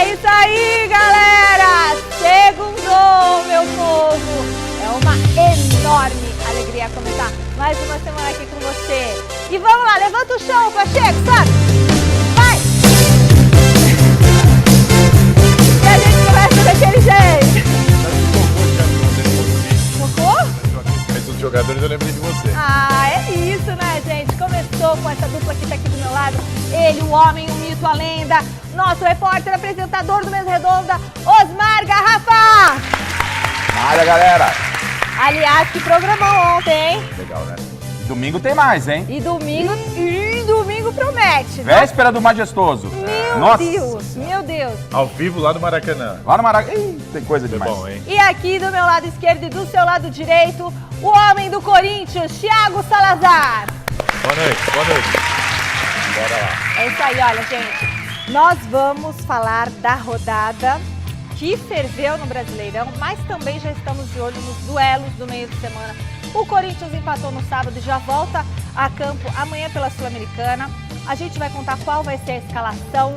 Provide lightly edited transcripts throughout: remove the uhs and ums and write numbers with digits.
É isso aí, galera! Segundou, meu povo! É uma enorme alegria começar mais uma semana aqui com você. E vamos lá, levanta o chão, Pacheco, sabe? Vai! E a gente começa daquele jeito. Focou? Os jogadores, eu lembrei de você. Ah, é isso, né, gente? Começou com essa dupla que tá aqui do meu lado. Ele, o homem, o mito, a lenda. Nosso repórter, apresentador do Mesa Redonda, Osmar Garrafa. Na área, galera. Aliás, que programão ontem, hein? Legal, né? Domingo tem mais, hein? E domingo promete. Véspera do Majestoso. Meu Deus. Ao vivo lá no Maracanã. Lá no Maracanã. Tem coisa demais. Bom, hein? E aqui do meu lado esquerdo e do seu lado direito, o homem do Corinthians, Thiago Salazar. Boa noite. Bora lá. É isso aí, olha, gente. Nós vamos falar da rodada que ferveu no Brasileirão, mas também já estamos de olho nos duelos do meio de semana. O Corinthians empatou no sábado e já volta a campo amanhã pela Sul-Americana. A gente vai contar qual vai ser a escalação.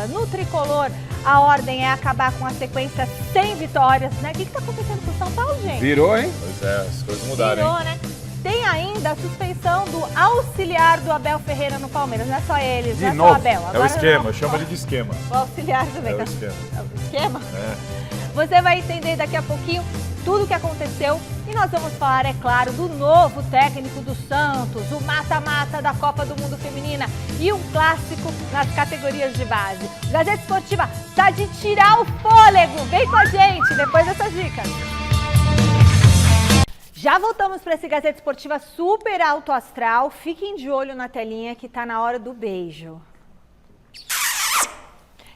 No tricolor, a ordem é acabar com a sequência sem vitórias, né? O que está acontecendo com o São Paulo, gente? Virou, hein? Pois é, as coisas mudaram, Virou, hein? né? Tem ainda a suspensão do auxiliar do Abel Ferreira no Palmeiras. Não é só eles, não é só o Abel. É o Agora esquema, não. chama ele de esquema. O auxiliar também. É o esquema. É o esquema? É. Você vai entender daqui a pouquinho tudo o que aconteceu e nós vamos falar, é claro, do novo técnico do Santos, o mata-mata da Copa do Mundo Feminina e um clássico nas categorias de base. Gazeta Esportiva tá de tirar o fôlego. Vem com a gente depois dessas dicas. Já voltamos para esse Gazeta Esportiva super alto astral. Fiquem de olho na telinha que tá na hora do beijo.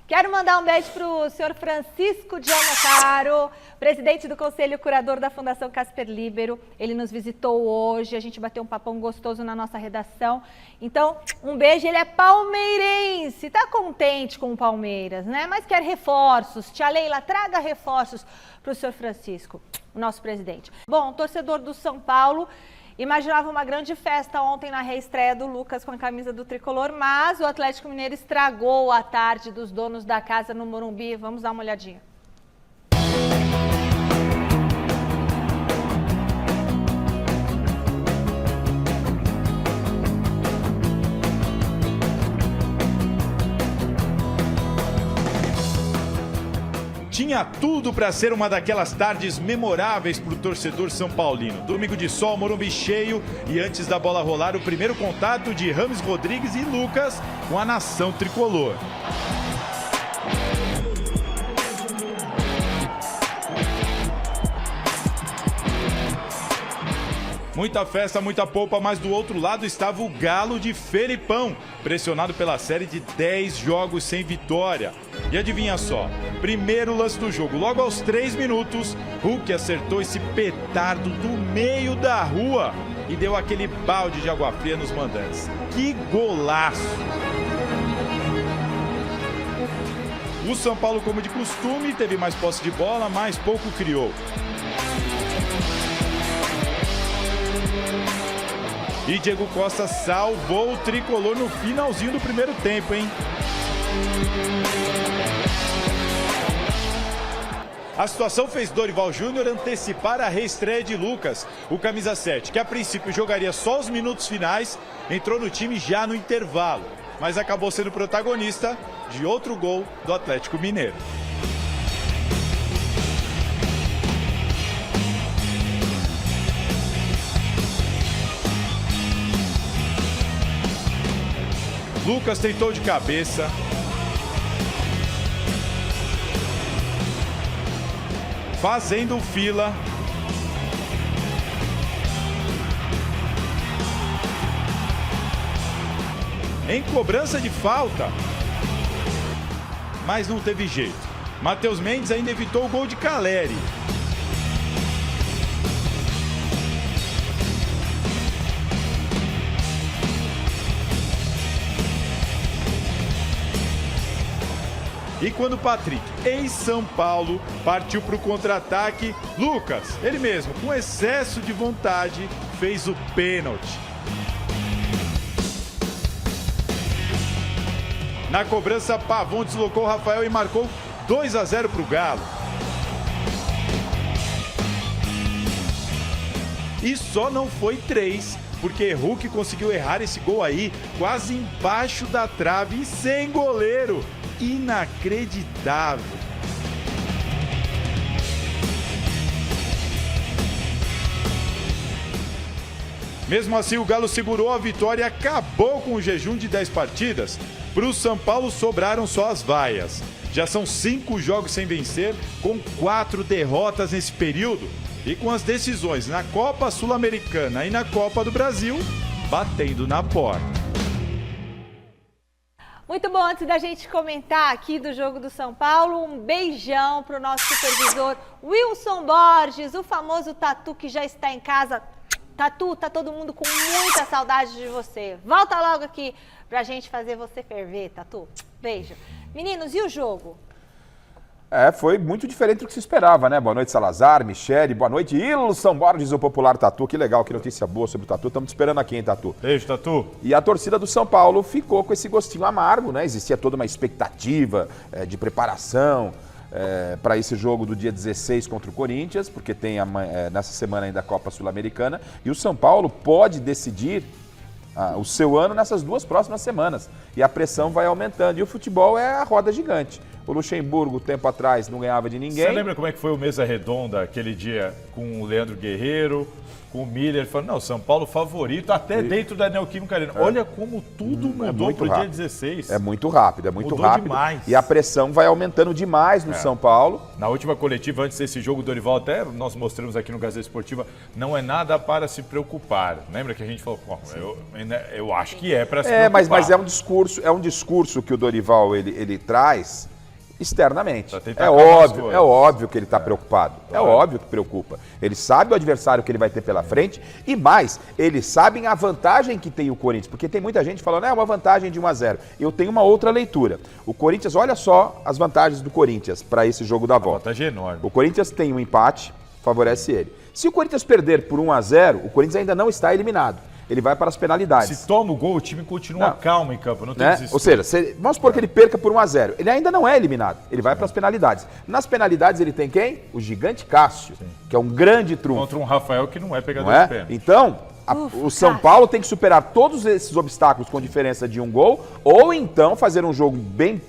Quero mandar um beijo para o senhor Francisco de Almocaro, presidente do Conselho Curador da Fundação Casper Líbero. Ele nos visitou hoje, a gente bateu um papão gostoso na nossa redação. Então, um beijo, ele é palmeirense, tá contente com o Palmeiras, né? Mas quer reforços. Tia Leila, traga reforços para o senhor Francisco, o nosso presidente. Bom, torcedor do São Paulo, imaginava uma grande festa ontem na reestreia do Lucas com a camisa do Tricolor, mas o Atlético Mineiro estragou a tarde dos donos da casa no Morumbi. Vamos dar uma olhadinha. Tinha tudo para ser uma daquelas tardes memoráveis para o torcedor são paulino. Domingo de sol, Morumbi cheio e antes da bola rolar, o primeiro contato de Rames Rodrigues e Lucas com a nação tricolor. Muita festa, muita polpa, mas do outro lado estava o Galo de Felipão, pressionado pela série de 10 jogos sem vitória. E adivinha só, primeiro lance do jogo, logo aos 3 minutos, Hulk acertou esse petardo do meio da rua e deu aquele balde de água fria nos mandantes. Que golaço! O São Paulo, como de costume, teve mais posse de bola, mas pouco criou. E Diego Costa salvou o tricolor no finalzinho do primeiro tempo, hein? A situação fez Dorival Júnior antecipar a reestreia de Lucas, o camisa 7, que a princípio jogaria só os minutos finais, entrou no time já no intervalo, mas acabou sendo protagonista de outro gol do Atlético Mineiro. Lucas tentou de cabeça. Fazendo fila. Em cobrança de falta. Mas não teve jeito. Matheus Mendes ainda evitou o gol de Caleri. E quando o Patrick, ex-São Paulo, partiu para o contra-ataque, Lucas, ele mesmo, com excesso de vontade, fez o pênalti. Na cobrança, Pavon deslocou o Rafael e marcou 2-0 para o Galo. E só não foi 3, porque Hulk conseguiu errar esse gol aí, quase embaixo da trave e sem goleiro. Inacreditável. Mesmo assim, o Galo segurou a vitória e acabou com o jejum de 10 partidas. Para o São Paulo sobraram só as vaias. Já são 5 jogos sem vencer, com 4 derrotas nesse período. E com as decisões na Copa Sul-Americana e na Copa do Brasil batendo na porta. Muito bom, antes da gente comentar aqui do jogo do São Paulo, um beijão para o nosso supervisor Wilson Borges, o famoso Tatu que já está em casa. Tatu, tá todo mundo com muita saudade de você. Volta logo aqui pra gente fazer você ferver, Tatu. Beijo. Meninos, e o jogo? Foi muito diferente do que se esperava, né? Boa noite, Salazar, Michele, boa noite, Wilson Borges, o popular Tatu. Que legal, que notícia boa sobre o Tatu. Estamos te esperando aqui, hein, Tatu? Beijo, Tatu. E a torcida do São Paulo ficou com esse gostinho amargo, né? Existia toda uma expectativa de preparação para esse jogo do dia 16 contra o Corinthians, porque tem nessa semana ainda a Copa Sul-Americana, e o São Paulo pode decidir o seu ano nessas 2 próximas semanas, e a pressão vai aumentando, e o futebol é a roda gigante. O Luxemburgo, tempo atrás, não ganhava de ninguém. Você lembra como é que foi o Mesa Redonda aquele dia com o Leandro Guerreiro, com o Miller, falando, não, São Paulo favorito até dentro da Neoquímica Arena. Olha como tudo mudou pro dia 16. É muito rápido, mudou rápido. Demais. E a pressão vai aumentando demais no São Paulo. Na última coletiva, antes desse jogo, Dorival, até nós mostramos aqui no Gazeta Esportiva, não é nada para se preocupar. Lembra que a gente falou, eu acho que é para se preocupar. Mas é um discurso que o Dorival ele traz externamente. É óbvio que ele está preocupado. É óbvio que preocupa. Ele sabe o adversário que ele vai ter pela frente e mais, eles sabem a vantagem que tem o Corinthians, porque tem muita gente falando, é uma vantagem de 1-0. Eu tenho uma outra leitura. O Corinthians, olha só as vantagens do Corinthians para esse jogo da volta. Vantagem enorme. O Corinthians tem um empate, favorece ele. Se o Corinthians perder por 1-0, o Corinthians ainda não está eliminado. Ele vai para as penalidades. Se toma o gol, o time continua calmo em campo, não tem desespero. Ou seja, vamos supor que ele perca por 1-0. Ele ainda não é eliminado, ele vai para as penalidades. Nas penalidades ele tem quem? O gigante Cássio, que é um grande trunfo. Contra um Rafael que não é pegador de pênalti. Então, o São Paulo tem que superar todos esses obstáculos com diferença de 1 gol, ou então fazer um jogo bem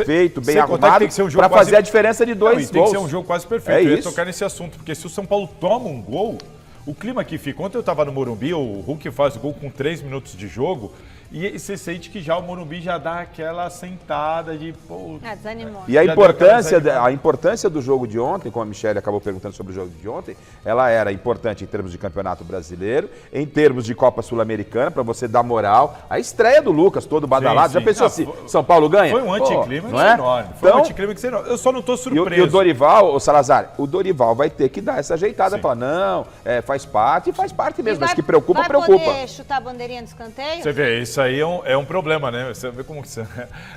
feito, bem arrumado, para fazer a diferença de 2 gols. Tem que ser um jogo quase perfeito. Eu ia tocar nesse assunto, porque se o São Paulo toma um gol, o clima que fica. Ontem eu estava no Morumbi, o Hulk faz o gol com 3 minutos de jogo e você sente que já o Morumbi já dá aquela sentada de... desanimou. E a importância do jogo de ontem, como a Michele acabou perguntando sobre o jogo de ontem, ela era importante em termos de Campeonato Brasileiro, em termos de Copa Sul-Americana, para você dar moral. A estreia do Lucas, todo badalado, já pensou assim, São Paulo ganha? Foi um anticlímax enorme. Foi um anticlímax enorme. Eu só não estou surpreso. E o Dorival, o Salazar, o Dorival vai ter que dar essa ajeitada, falar, não, faz parte mesmo, mas que preocupa. Vai poder chutar a bandeirinha do escanteio? Você vê, isso aí é um problema, né? Você vê como que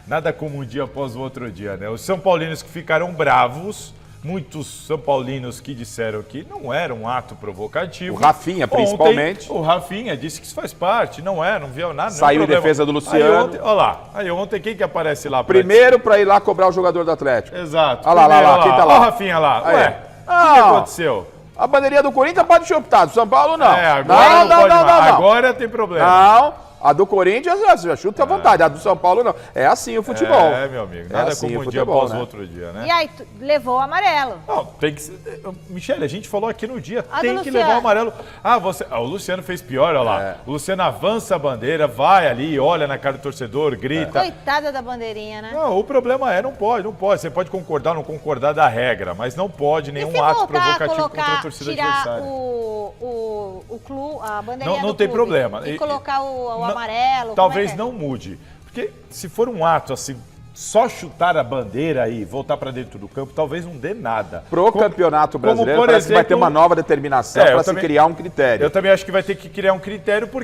nada como um dia após o outro dia, né? Os São Paulinos que ficaram bravos, muitos São Paulinos que disseram que não era um ato provocativo. O Rafinha, principalmente. Ontem, o Rafinha disse que isso faz parte, não viu nada. Saiu em defesa do Luciano. Aí ontem quem que aparece lá? Primeiro para ir lá cobrar o jogador do Atlético. Exato. Olha lá, quem tá lá? Olha o Rafinha lá. Ué, o que aconteceu? A bandeirinha do Corinthians pode ser optado, São Paulo não. Agora não. Agora tem problema. Não. A do Corinthians, já chuta à vontade. A do São Paulo, não. É assim o futebol. Meu amigo. Nada assim como um dia após o outro dia, né? E aí, levou o amarelo. Não, tem que ser... Michele, a gente falou aqui no dia, tem que levar o amarelo. O Luciano fez pior, olha lá. O Luciano avança a bandeira, vai ali, olha na cara do torcedor, grita. Coitada da bandeirinha, né? Não, o problema não pode. Você pode concordar ou não concordar da regra, mas não pode nenhum ato provocativo contra a torcida adversária. A bandeirinha não tem problema. E colocar o amarelo. Talvez não mude. Porque se for um ato assim, só chutar a bandeira e voltar para dentro do campo, talvez não dê nada. Pro Campeonato Brasileiro, parece que vai ter uma nova determinação para se criar um critério. Eu também acho que vai ter que criar um critério por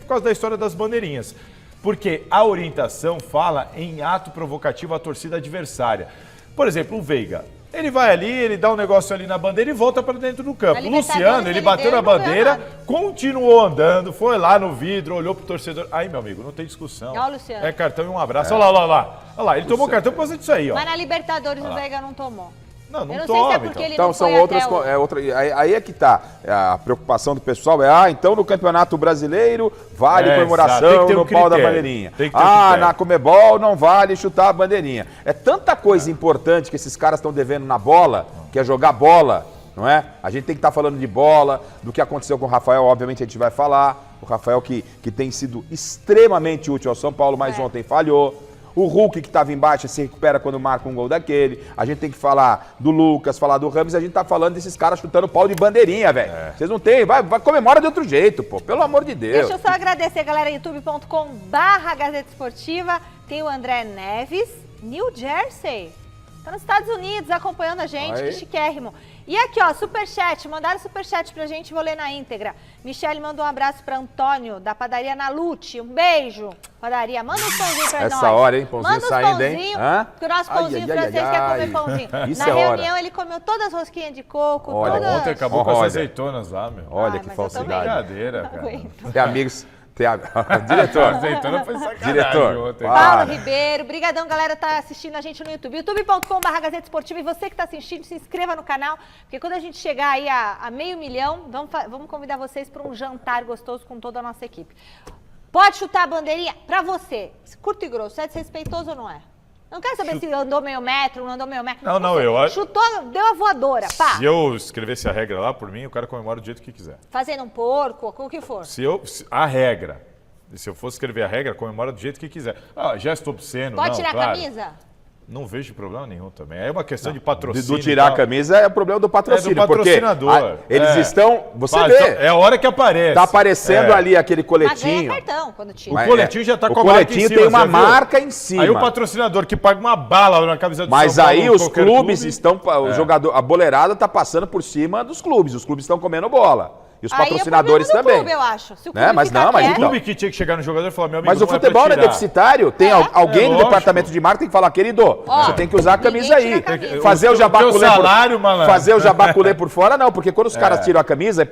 causa da história das bandeirinhas. Porque a orientação fala em ato provocativo à torcida adversária. Por exemplo, o Veiga. Ele vai ali, ele dá um negócio ali na bandeira e volta para dentro do campo. Na O Luciano, ele bateu na bandeira, continuou andando, foi lá no vidro, olhou pro torcedor. Aí, meu amigo, não tem discussão. Ó, Luciano. É cartão e um abraço. Olha lá. Olha lá, ele tomou cartão por causa disso aí, ó. Mas na Libertadores o Veiga não tomou. Não Eu não toma, sei se é porque ele Então não são foi outras. até Aí é que tá. A preocupação do pessoal então no Campeonato Brasileiro vale comemoração tem que ter um no pau da critério. bandeirinha. Tem que ter um critério. Na Comebol não vale chutar a bandeirinha. É tanta coisa importante que esses caras estão devendo na bola, que é jogar bola, não é? A gente tem que estar falando de bola, do que aconteceu com o Rafael, obviamente a gente vai falar. O Rafael que tem sido extremamente útil ao São Paulo, mas ontem falhou. O Hulk, que estava embaixo, se recupera quando marca um gol daquele. A gente tem que falar do Lucas, falar do Rames. A gente tá falando desses caras chutando pau de bandeirinha, velho. Vocês não tem. Vai, comemora de outro jeito, pô. Pelo amor de Deus. Deixa eu só agradecer, galera, youtube.com/Gazeta Esportiva. Tem o André Neves, New Jersey. Tá nos Estados Unidos acompanhando a gente, que chiquérrimo. E aqui, ó, superchat, mandaram superchat pra gente, vou ler na íntegra. Michele mandou um abraço pra Antônio, da padaria Nalute. Um beijo, padaria. Manda um pãozinho pra nós. Essa hora, hein? Pãozinho manda saindo, hein? Porque o nosso pãozinho francês quer comer pãozinho. Isso na é reunião, hora. ele comeu todas as rosquinhas de coco. Olha, todas... Ontem acabou com as azeitonas lá, meu. Olha que mas eu falsidade. Brincadeira, cara. Tem amigos... Diretor. Azeitona foi sacanagem Diretor. ontem. Paulo Ribeiro, brigadão, galera, tá assistindo a gente no YouTube, youtube.com/Gazeta Esportiva, e você que tá assistindo, se inscreva no canal, porque quando a gente chegar aí a 500 mil, vamos convidar vocês para um jantar gostoso com toda a nossa equipe. Pode chutar a bandeirinha? Pra você, curto e grosso, é desrespeitoso ou não é? Não quero saber se andou meio metro, não andou meio metro. Não, eu acho. Chutou, deu a voadora, pá. Se eu escrevesse a regra lá, por mim, o cara comemora do jeito que quiser. Fazendo um porco, o que for. A regra. Se eu fosse escrever a regra, comemora do jeito que quiser. Gesto obsceno, Pode não, tirar claro. a camisa? Não vejo problema nenhum também. É uma questão de patrocínio. Do tirar a camisa é o problema do patrocínio. É do patrocinador. Porque eles estão... Você vê. É a hora que aparece. Tá aparecendo ali aquele coletinho. Mas ganha cartão quando tira. O coletinho já tá com a O marca em coletinho cima, tem uma você viu? marca em cima. Aí o patrocinador que paga uma bala na camisa do Mas São Paulo, aí os qualquer clubes clube, estão... O jogador, a boleirada tá passando por cima dos clubes. Os clubes estão comendo bola. E os patrocinadores aí é também. Clube, eu acho. Se o Né? clube Mas ficar não, mas o quieto, clube que tinha que chegar no jogador e falar, meu amigo, Mas o não é futebol pra não é tirar. deficitário. Tem alguém no lógico. departamento de marketing que fala, querido, você tem que usar a camisa ninguém aí. tira a camisa. Fazer o teu jabaculê salário, malandro. Fazer o jabaculê por fora, não. Porque quando os caras tiram a camisa,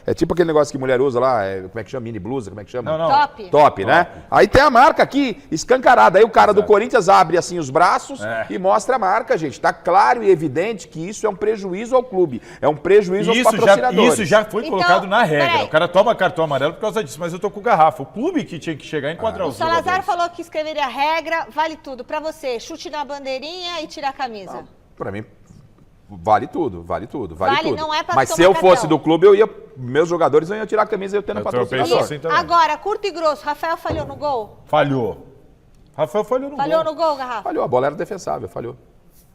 é tipo aquele negócio que mulher usa lá, como é que chama? Mini blusa, como é que chama? Não. top. Né? Aí tem a marca aqui, escancarada. Aí o cara do Corinthians abre assim os braços e mostra a marca, gente. Tá claro e evidente que isso é um prejuízo ao clube. É um prejuízo aos patrocinadores. Isso já foi Então, colocado na regra. peraí. O cara toma cartão amarelo por causa disso, mas eu tô com garrafa. O clube que tinha que chegar e enquadrar O os Salazar jogadores. falou que escreveria a regra, vale tudo. Pra você, chute na bandeirinha e tirar a camisa. Pra mim, vale tudo. Vale, não é pra Mas se tomar eu fosse cartão. do clube, meus jogadores iam tirar a camisa e eu tendo Eu patrocinador. penso assim também. Agora, curto e grosso, Rafael falhou no gol? Falhou. Rafael falhou no Falhou gol. no gol, Garrafa? Falhou, a bola era defensável, falhou.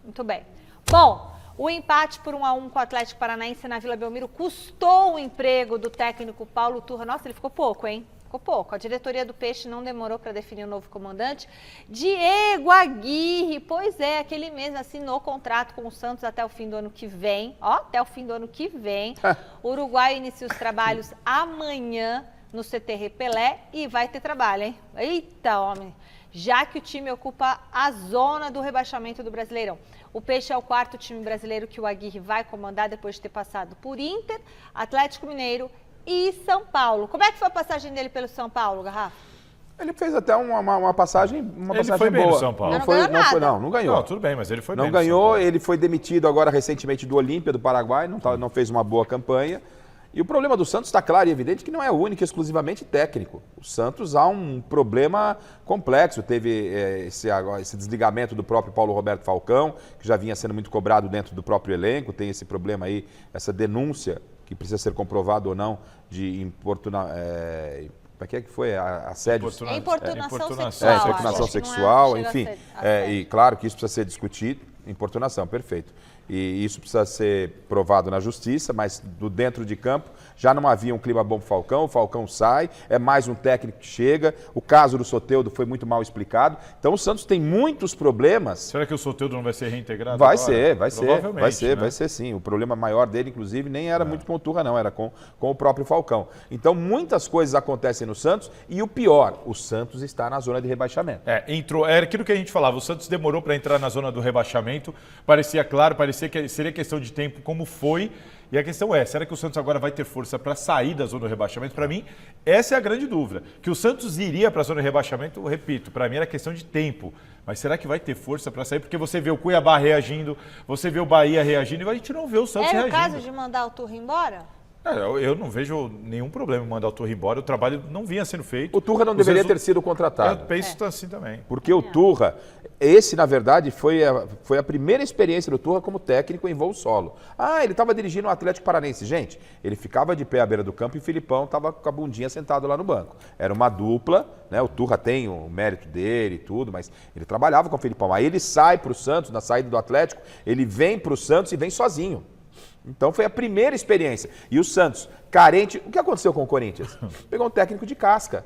Muito bem. Bom, o empate por 1-1 com o Atlético Paranaense na Vila Belmiro custou o emprego do técnico Paulo Turra. Nossa, ele ficou pouco, hein? Ficou pouco. A diretoria do Peixe não demorou para definir o novo comandante. Diego Aguirre, pois é, aquele mesmo assinou contrato com o Santos até o fim do ano que vem. Ó, até o fim do ano que vem. O Uruguai inicia os trabalhos amanhã no CT Pelé e vai ter trabalho, hein? Eita, homem! Já que o time ocupa a zona do rebaixamento do Brasileirão. O Peixe é o quarto time brasileiro que o Aguirre vai comandar depois de ter passado por Inter, Atlético Mineiro e São Paulo. Como é que foi a passagem dele pelo São Paulo, Garrafa? Ele fez até uma passagem, Ele foi bem boa. no São Paulo. Não ganhou nada. Não ganhou. Não, tudo bem, mas ele foi Não bem no São ganhou, Paulo. ele foi demitido agora recentemente do Olímpia do Paraguai, não fez uma boa campanha. E o problema do Santos está claro e evidente que não é único e exclusivamente técnico. O Santos há um problema complexo. Teve esse desligamento do próprio Paulo Roberto Falcão, que já vinha sendo muito cobrado dentro do próprio elenco. Tem esse problema aí, essa denúncia, que precisa ser comprovado ou não, de importunar... Como é que foi? Assédio? Importunação sexual. Importunação sexual, enfim. E claro que isso precisa ser discutido. Importunação, perfeito. E isso precisa ser provado na justiça, mas do dentro de campo já não havia um clima bom para o Falcão sai, é mais um técnico que chega, o caso do Soteldo foi muito mal explicado, então o Santos tem muitos problemas. Será que o Soteldo não vai ser reintegrado Vai agora? ser, Provavelmente, vai ser sim. O problema maior dele, inclusive, nem era muito com o Turra não, era com o próprio Falcão. Então muitas coisas acontecem no Santos e o pior, o Santos está na zona de rebaixamento. Era aquilo que a gente falava, o Santos demorou para entrar na zona do rebaixamento, parecia claro, parecia seria questão de tempo como foi. E a questão é, será que o Santos agora vai ter força para sair da zona do rebaixamento? Para mim, essa é a grande dúvida. Que o Santos iria para a zona do rebaixamento, eu repito, para mim era questão de tempo. Mas será que vai ter força para sair? Porque você vê o Cuiabá reagindo, você vê o Bahia reagindo e a gente não vê o Santos reagindo. Era o caso de mandar o Turra embora? Eu não vejo nenhum problema em mandar o Turra embora, o trabalho não vinha sendo feito. O Turra não deveria ter sido contratado. Eu penso assim também. Porque o Turra, esse na verdade foi a primeira experiência do Turra como técnico em voo solo. Ele estava dirigindo o Atlético Paranaense. Gente, ele ficava de pé à beira do campo e o Filipão estava com a bundinha sentado lá no banco. Era uma dupla, né? O Turra tem o mérito dele e tudo, mas ele trabalhava com o Filipão. Aí ele sai para o Santos, na saída do Atlético, ele vem para o Santos e vem sozinho. Então foi a primeira experiência. E o Santos, carente... O que aconteceu com o Corinthians? Pegou um técnico de casca.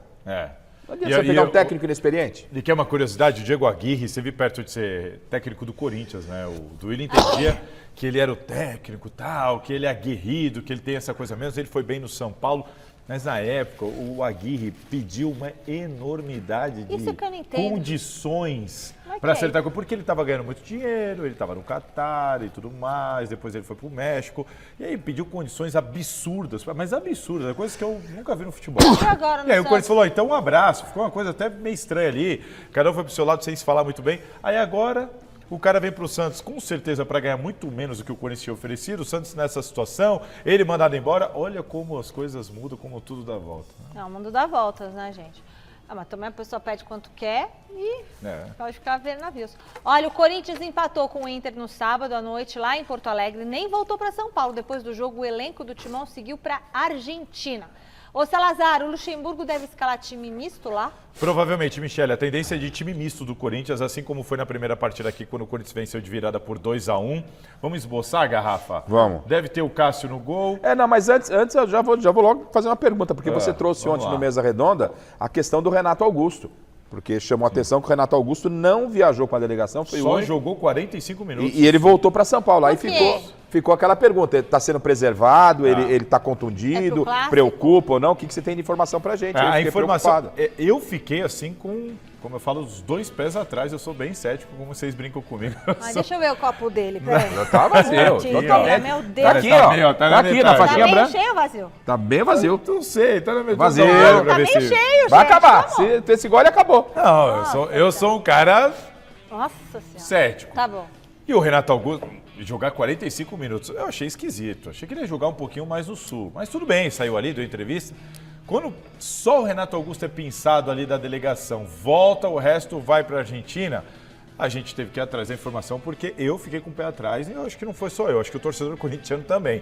Não adianta você pegar um técnico inexperiente. E que é uma curiosidade, o Diego Aguirre, você viu perto de ser técnico do Corinthians, né? O Duílio entendia que ele era o técnico tal, que ele é aguerrido, que ele tem essa coisa mesmo. Ele foi bem no São Paulo. Mas na época, o Aguirre pediu uma enormidade de condições para acertar, porque ele estava ganhando muito dinheiro, ele estava no Catar e tudo mais, depois ele foi para o México, e aí pediu condições absurdas, mas absurdas, coisas que eu nunca vi no futebol. E aí o Corinthians falou, então um abraço, ficou uma coisa até meio estranha ali, cada um foi para o seu lado sem se falar muito bem, aí agora... O cara vem para o Santos com certeza para ganhar muito menos do que o Corinthians tinha oferecido. O Santos nessa situação, ele mandado embora. Olha como as coisas mudam, como tudo dá volta. Né? O mundo dá voltas, né, gente? Mas também a pessoa pede quanto quer e pode ficar vendo navios. Olha, o Corinthians empatou com o Inter no sábado à noite lá em Porto Alegre. Nem voltou para São Paulo. Depois do jogo, o elenco do Timão seguiu para Argentina. Ô Salazar, o Luxemburgo deve escalar time misto lá? Provavelmente, Michele. A tendência é de time misto do Corinthians, assim como foi na primeira partida aqui, quando o Corinthians venceu de virada por 2-1. Vamos esboçar a garrafa? Vamos. Deve ter o Cássio no gol. Mas antes eu já vou logo fazer uma pergunta, porque você trouxe ontem no Mesa Redonda a questão do Renato Augusto. Porque chamou a atenção que o Renato Augusto não viajou com a delegação. Só jogou 45 minutos. E ele voltou para São Paulo. Aí ficou aquela pergunta, ele está sendo preservado, ele está contundido, preocupa ou não? O que você tem de informação para a gente? A informação, eu fiquei assim como eu falo, os dois pés atrás, eu sou bem cético, como vocês brincam comigo. Deixa eu ver o copo dele, peraí. Tá vazio, totalmente. Meu Deus. Tá aqui, ó. Tá aqui, na faixinha branca. Tá meio cheio ou vazio? Tá bem vazio. Não sei, tá na metade. Vazio. Tá meio cheio, gente. Vai acabar. Se esse gole acabou. Não, eu sou um cara Nossa Senhora. cético. Tá bom. E o Renato Augusto jogar 45 minutos, eu achei esquisito. Achei que ele ia jogar um pouquinho mais no Sul. Mas tudo bem, saiu ali, deu entrevista. Quando só o Renato Augusto é pinçado ali da delegação, volta, o resto vai para a Argentina, a gente teve que ir atrás da informação, porque eu fiquei com o pé atrás, e eu acho que não foi só eu, acho que o torcedor corintiano também.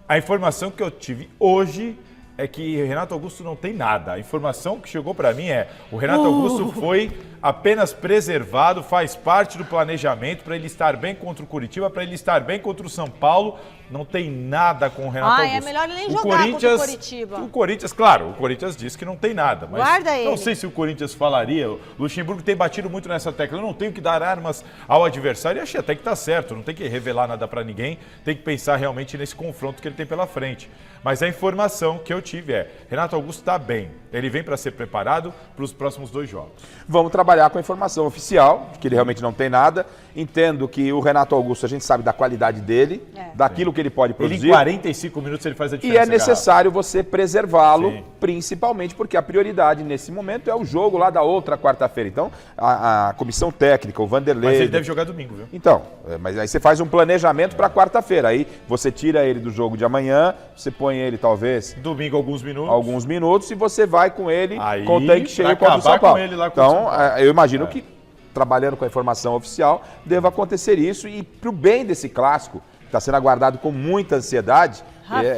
A informação que eu tive hoje é que o Renato Augusto não tem nada. A informação que chegou para mim é: o Renato Augusto foi apenas preservado, faz parte do planejamento para ele estar bem contra o Curitiba, para ele estar bem contra o São Paulo. Não tem nada com o Renato Augusto. É melhor nem jogar contra o Curitiba. O Corinthians, claro, o Corinthians disse que não tem nada. Mas guarda ele. Não sei se o Corinthians falaria. O Luxemburgo tem batido muito nessa tecla. Eu não tenho que dar armas ao adversário. E achei até que tá certo. Não tem que revelar nada para ninguém. Tem que pensar realmente nesse confronto que ele tem pela frente. Mas a informação que eu tive é: Renato Augusto está bem. Ele vem para ser preparado para os próximos 2 jogos. Vamos trabalhar com a informação oficial, de que ele realmente não tem nada. Entendo que o Renato Augusto, a gente sabe da qualidade dele, daquilo que ele pode produzir. Ele em 45 minutos ele faz a diferença. E é necessário você preservá-lo, principalmente porque a prioridade nesse momento é o jogo lá da outra quarta-feira. Então, a comissão técnica, o Vanderlei... Mas ele deve jogar domingo, viu? Então, mas aí você faz um planejamento para quarta-feira. Aí você tira ele do jogo de amanhã, você põe ele talvez... Domingo alguns minutos e você vai com ele aí, com o tanque cheio contra o São Paulo. Então, eu imagino que, trabalhando com a informação oficial, deva acontecer isso. E para o bem desse clássico, que está sendo aguardado com muita ansiedade,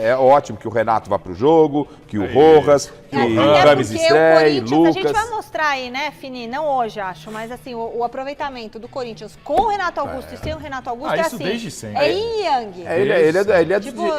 é ótimo que o Renato vá para o jogo, que o Rojas, que o Rames estreie, Lucas... A gente vai mostrar aí, né, Fini? Não hoje, acho, mas assim, o aproveitamento do Corinthians com o Renato Augusto e sem o Renato Augusto é isso assim. desde sempre. É yin yang.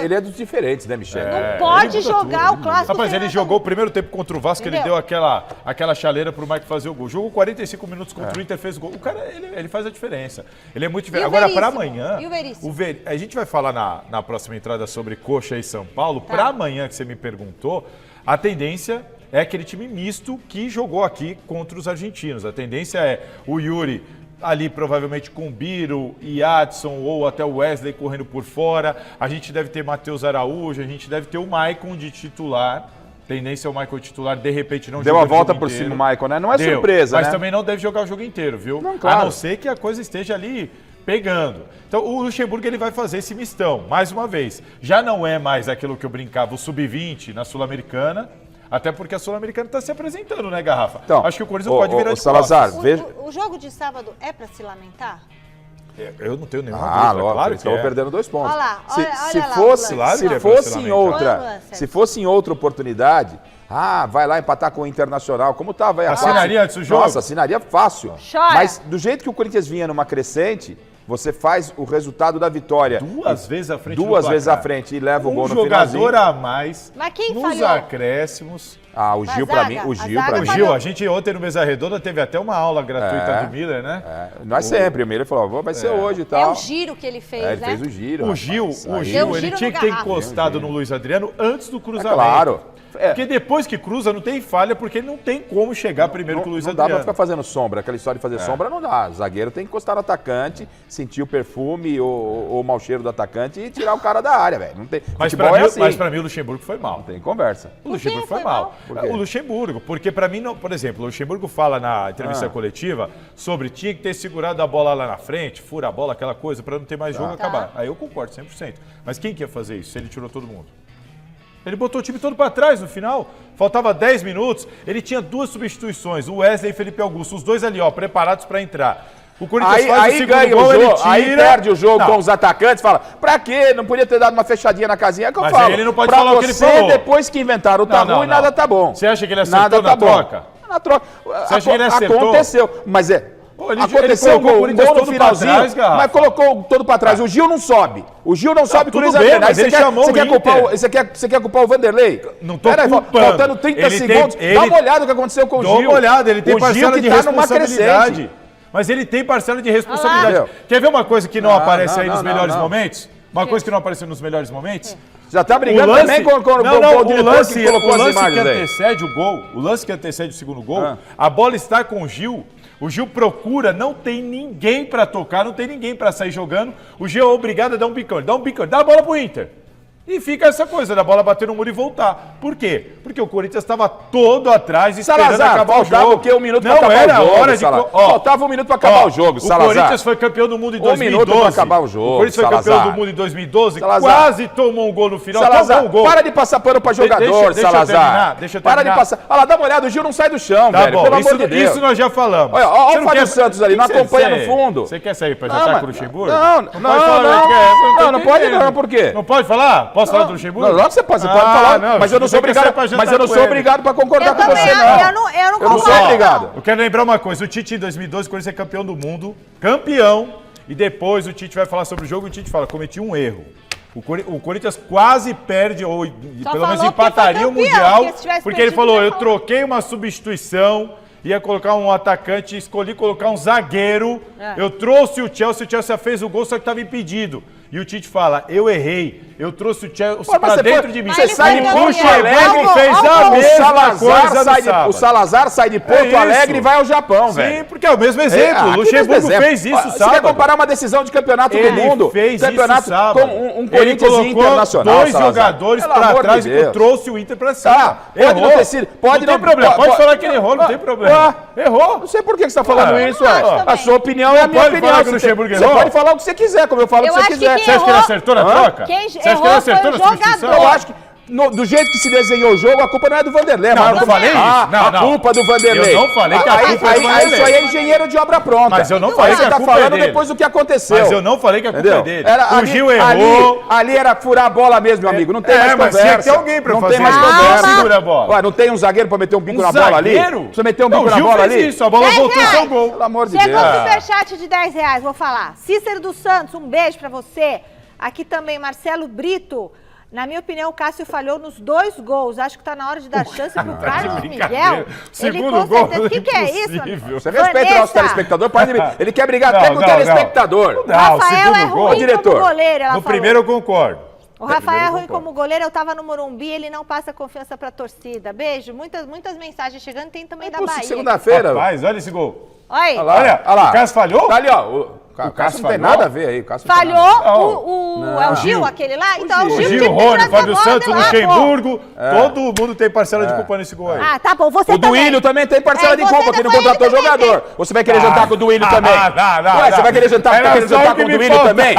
Ele é dos diferentes, né, Michel? Não pode jogar o clássico. Rapaz, ele jogou o primeiro tempo contra o Vasco, ele deu aquela chaleira pro Mike fazer o gol. Jogou 45 minutos contra o Inter, fez o gol. O cara, ele faz a diferença. Ele é muito diferente. Agora, para amanhã... E o Veríssimo? A gente vai falar na próxima entrada sobre Coxa e São Paulo. Para amanhã, que você me perguntou, a tendência é aquele time misto que jogou aqui contra os argentinos. A tendência é o Yuri ali provavelmente com Biro e Adson ou até o Wesley correndo por fora. A gente deve ter Matheus Araújo, a gente deve ter o Maicon de titular. Tendência ao Maicon titular, de repente não Deu joga a volta o jogo por inteiro. cima o Maicon, né? Não é Deu, surpresa, mas né? também não deve jogar o jogo inteiro, viu? Não, claro. A não ser que a coisa esteja ali pegando. Então o Luxemburgo ele vai fazer esse mistão, mais uma vez. Já não é mais aquilo que eu brincava, o Sub-20 na Sul-Americana, até porque a Sul-Americana está se apresentando, né, Garrafa? Então, acho que o Corinthians não pode virar de Salazar, costas. veja... O jogo de sábado é para se lamentar? Eu não tenho nenhuma Ah, dúvida, logo, claro por isso que que eu é. vou perdendo 2 pontos. Olha lá, Se olha lá, fosse, Lance. se Claro, fosse é em pra outra, Lance. se fosse em outra oportunidade, vai lá empatar com o Internacional, como tava aí a Assinaria antes do jogo? Nossa, assinaria fácil. Chora. Mas do jeito que o Corinthians vinha numa crescente, você faz o resultado da vitória. Duas vezes à frente Duas do vezes placar. à frente e leva o gol no jogador finalzinho. a mais Mas quem nos falhou? acréscimos. Ah, o A Gil pra zaga, mim, a o Gil zaga pra O mim. Gil, a gente ontem no Mesa Redonda teve até uma aula gratuita do Miller, né? Não é sempre, o Miller falou, vai ser hoje e tal. É o giro que ele fez, Ele né? fez o giro. O Gil, rapaz. o Aí- Gil, Deu ele giro tinha no que ter garrafa. encostado no Luiz Adriano antes do cruzamento. claro. É. Porque depois que cruza, não tem falha, porque ele não tem como chegar primeiro com o Luiz Não dá pra Adriano. ficar fazendo sombra. Aquela história de fazer sombra não dá. O zagueiro tem que encostar no atacante, sentir o perfume ou o mau cheiro do atacante e tirar o cara da área, velho. Não tem. Mas Futebol pra, mim, é assim. mas pra mim o Luxemburgo foi mal. Não tem conversa. O Luxemburgo quê? foi Foi mal. mal? Por quê? O Luxemburgo, porque pra mim, não, por exemplo, o Luxemburgo fala na entrevista coletiva sobre tinha que ter segurado a bola lá na frente, fura a bola, aquela coisa, pra não ter mais jogo acabar. Aí eu concordo 100%. Mas quem que ia fazer isso se ele tirou todo mundo? Ele botou o time todo pra trás no final. Faltava 10 minutos. Ele tinha 2 substituições, o Wesley e Felipe Augusto, os dois ali, ó, preparados pra entrar. O Corinthians faz o Aí segundo ganha gol, o ele jogo, tira. aí perde o jogo Não. com os atacantes, fala, pra quê? Não podia ter dado uma fechadinha na casinha, é que eu Mas falo. aí ele não pode pra falar o que ele você, falou. depois que inventaram, tá Não, ruim, não. nada tá bom. Você acha que ele acertou Nada na tá bom. troca? Na troca. Você acha que ele acertou? Aconteceu, mas Pô, ele aconteceu colocou o um Corinthians gol no todo pra finalzinho, trás, Garrafa. mas colocou todo pra trás. O Gil não sobe. O Gil não sobe com o tudo Luiz bem, Adriano. Aí mas ele chamou você o quer culpar Inter. você quer culpar o Vanderlei? Não tô Pera aí, culpando. faltando 30 Ele tem- segundos. ele- Dá uma olhada no que aconteceu com o Gil. Dá uma olhada, ele tem o Gil parcela que de tá numa responsabilidade. crescente. Mas ele tem parcela de responsabilidade. Entendeu? Quer ver uma coisa que não aparece aí nos não, melhores não. momentos? Uma coisa que não apareceu nos melhores momentos? Já tá O brigando lance, também com o o diretor lance, que colocou o as lance que imagens aí. antecede o gol, o lance que antecede o segundo gol, a bola está com o Gil. O Gil procura, não tem ninguém pra tocar, não tem ninguém pra sair jogando. O Gil é obrigado a dar um bicão, dá a bola pro Inter. E fica essa coisa da bola bater no muro e voltar. Por quê? Porque o Corinthians estava todo atrás esperando Salazar, acabar o faltava jogo. o quê? Um minuto pra Não acabar era o jogo, hora de... Salazar. Ó, Faltava um minuto pra acabar o jogo, O Salazar. Corinthians foi campeão do mundo em Um 2012. minuto pra acabar o jogo, O Corinthians foi campeão Salazar. do mundo em 2012, Salazar. quase tomou um gol no final. Salazar, tomou um gol. para de passar pano pra jogador, deixa eu Salazar. terminar, deixa eu Para de terminar. passar. Olha lá, dá uma olhada, o Gil não sai do chão, Tá velho. bom, Pelo isso, amor de Deus. isso nós já falamos. Olha, ó, Você o não Fábio quer- Santos ali, que não você acompanha no quer? fundo. Você quer sair pra Não, jantar mas- com o Luxemburgo? não, pode não, falar, não. tô Não, não pode entendendo. não, por quê? Não pode falar? Posso falar do Luxemburgo? Não, lógico que você pode Ah, falar, não, mas eu não você sou quer sair obrigado, pra jantar mas eu não com sou ele. obrigado pra concordar Eu com também você, acho, não. eu não Eu não sou concordo, obrigado. não. Eu quero lembrar uma coisa, o Tite em 2012, o Corinthians é campeão do mundo, campeão, e depois o Tite vai falar sobre o jogo e o Tite fala, cometi um erro. O Corinthians quase perde, ou Só pelo menos falou porque empataria foi o campeão, Mundial, porque se tivesse porque ele perdido, falou, não ia eu falar. troquei uma substituição, ia colocar um atacante, escolhi colocar um zagueiro, eu trouxe o Chelsea fez o gol, só que estava impedido. E o Tite fala, eu errei, eu trouxe o Chelsea Pô, mas pra você dentro foi- de mim. você sai de campeão. Porto O Alegre, Alegre fez a o mesma Salazar coisa no sai sábado. o Salazar sai de Porto É isso. Alegre e vai ao Japão, velho. Sim, porque é o mesmo exemplo. O que Luxemburgo mesmo exemplo. fez isso Ó, Você sábado. quer comparar uma decisão de campeonato do Ele mundo? fez campeonato isso sábado. com um Ele Corinthians e colocou Internacional, dois Salazar. jogadores Pelo pra amor de trás e Deus. trouxe o Inter pra cima. Tá, pode não ter sido. Pode não não tem problema. Pode falar que ele errou, não tem Ah, problema. Errou. Não sei por que você está falando Ah, isso, eu acho A também. sua opinião é a Não minha pode opinião. falar que o Você Luxemburgo você errou? pode falar o que você quiser, como eu falo Eu o que você acho que quiser. quem Você acha que ele errou- acertou na Hã? troca? Quem Você acha que errou ele acertou foi na o substituição? jogador. Eu acho que do jeito que se desenhou o jogo, a culpa não é do Vanderlei. Não, mas eu não a culpa- falei isso. Ah, Não, a não. culpa do Vanderlei. Eu não falei que a culpa é do Vanderlei. Isso aí é engenheiro de obra pronta. Mas eu não falei Você que a tá culpa é falando dele. depois do que aconteceu. Mas eu não falei que a culpa Entendeu? é dele. Era, O ali, Gil errou. Ali era furar a bola mesmo, meu amigo. Não tem mais mas conversa. tinha que ter alguém pra não fazer tem mais isso. conversa. Quem segura a bola? Ué, não tem um zagueiro pra meter um bico Um na bola ali? zagueiro? Você meteu um Não, bico o na Gil bola fez ali? isso, a bola 10 voltou e reais. foi um gol. Pelo amor de Chegou Deus. o superchat de 10 reais, vou falar. Cícero dos Santos, um beijo pra você. Aqui também, Marcelo Brito. Na minha opinião, o Cássio falhou nos 2 gols. Acho que tá na hora de dar chance pro Carlos brincadeira. Miguel. Segundo gol, O que é isso? impossível. Você respeita o nosso Vanessa. telespectador, ele quer brigar Não, até com o não, telespectador. Não, Rafael segundo é gol. ruim diretor. como goleiro, ela No falou. primeiro eu concordo. O Rafael Primeiro Rui, eu concordo. como goleiro, eu tava no Morumbi, ele não passa confiança pra torcida. Beijo. Muitas mensagens chegando, tem também da Bahia. Segunda-feira. Rapaz, olha esse gol. Oi. Olha lá, Olha, olha lá. o Cássio falhou? Tá ali, ó. O Cássio não tem falhou? nada a ver aí. O Cássio não tem nada a ver. Falhou é o Gil, aquele lá? Então, Gil. o Gil Gil, tinha que Rony, trazer a Fábio bola Santos, de lá, Luxemburgo, todo mundo tem parcela de culpa nesse gol aí. Ah, tá bom, você O também. Duílio também tem parcela de você culpa, que não foi ele contratou também, jogador. Ou você vai querer jantar com o Duílio também? Ué, você vai querer jantar com o Duílio também?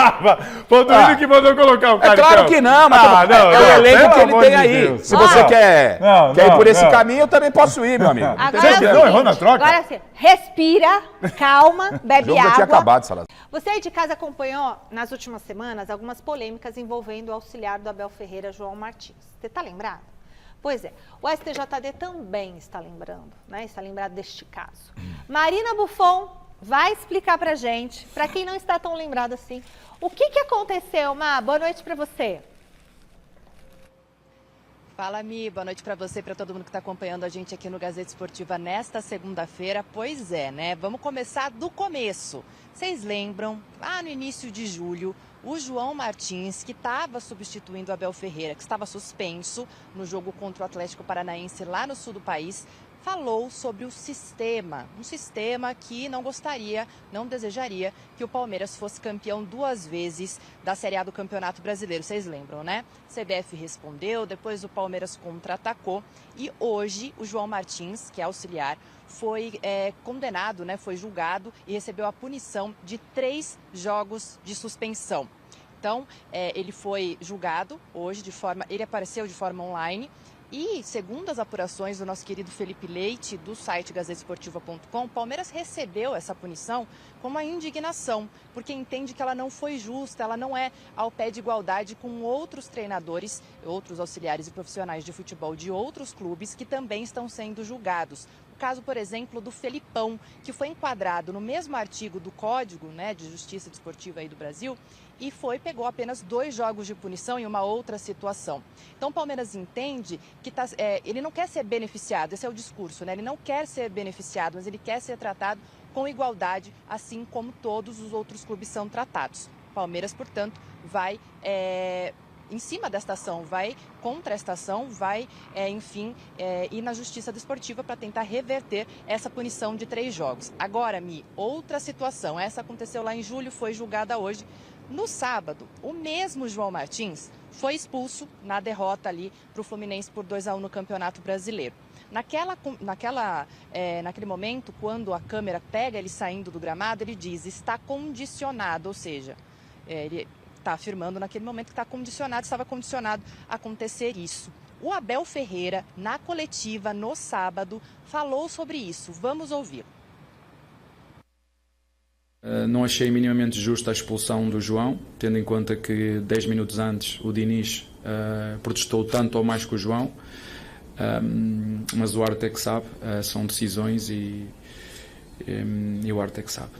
Foi o Duílio que mandou colocar o cara. É claro que não, mas é o elenco que ele tem aí. Se você quer ir por esse caminho, eu também posso ir, meu amigo. Agora Você é o não seguinte, errou na troca? Agora sim, respira, calma, O bebe jogo já água. tinha acabado, Salazar. Você aí de casa acompanhou nas últimas semanas algumas polêmicas envolvendo o auxiliar do Abel Ferreira, João Martins. Você está lembrado? Pois é, o STJD também está lembrando, né? Está lembrado deste caso. Marina Buffon vai explicar pra gente, pra quem não está tão lembrado assim, o que aconteceu, Má? Boa noite pra você. Fala, Mi. Boa noite para você e para todo mundo que está acompanhando a gente aqui no Gazeta Esportiva nesta segunda-feira. Pois é, né? Vamos começar do começo. Vocês lembram, lá no início de julho, o João Martins, que estava substituindo o Abel Ferreira, que estava suspenso no jogo contra o Atlético Paranaense lá no sul do país, falou sobre o sistema, um sistema que não gostaria, não desejaria que o Palmeiras fosse campeão 2 vezes da Série A do Campeonato Brasileiro. Vocês lembram, né? CBF respondeu, depois o Palmeiras contra-atacou e hoje o João Martins, que é auxiliar, foi condenado, né? Foi julgado e recebeu a punição de 3 jogos de suspensão. Então, ele foi julgado hoje ele apareceu de forma online. E, segundo as apurações do nosso querido Felipe Leite, do site gazetesportiva.com, o Palmeiras recebeu essa punição com uma indignação, porque entende que ela não foi justa, ela não é ao pé de igualdade com outros treinadores, outros auxiliares e profissionais de futebol de outros clubes que também estão sendo julgados. O caso, por exemplo, do Felipão, que foi enquadrado no mesmo artigo do Código, né, de Justiça Desportiva aí do Brasil, e pegou apenas 2 jogos de punição em uma outra situação. Então o Palmeiras entende que ele não quer ser beneficiado, esse é o discurso, né? Ele não quer ser beneficiado, mas ele quer ser tratado com igualdade, assim como todos os outros clubes são tratados. O Palmeiras, portanto, vai em cima desta ação, vai contra esta ação, vai, ir na Justiça Desportiva para tentar reverter essa punição de 3 jogos. Agora, Mi, outra situação, essa aconteceu lá em julho, foi julgada hoje. No sábado, o mesmo João Martins foi expulso na derrota ali para o Fluminense por 2-1 no Campeonato Brasileiro. Naquele momento, quando a câmera pega ele saindo do gramado, ele diz, está condicionado, ou seja, ele está afirmando naquele momento que estava condicionado a acontecer isso. O Abel Ferreira, na coletiva, no sábado, falou sobre isso. Vamos ouvir. Não achei minimamente justa a expulsão do João, tendo em conta que 10 minutos antes o Diniz protestou tanto ou mais que o João, mas o árbitro é que sabe, são decisões e o árbitro é que sabe.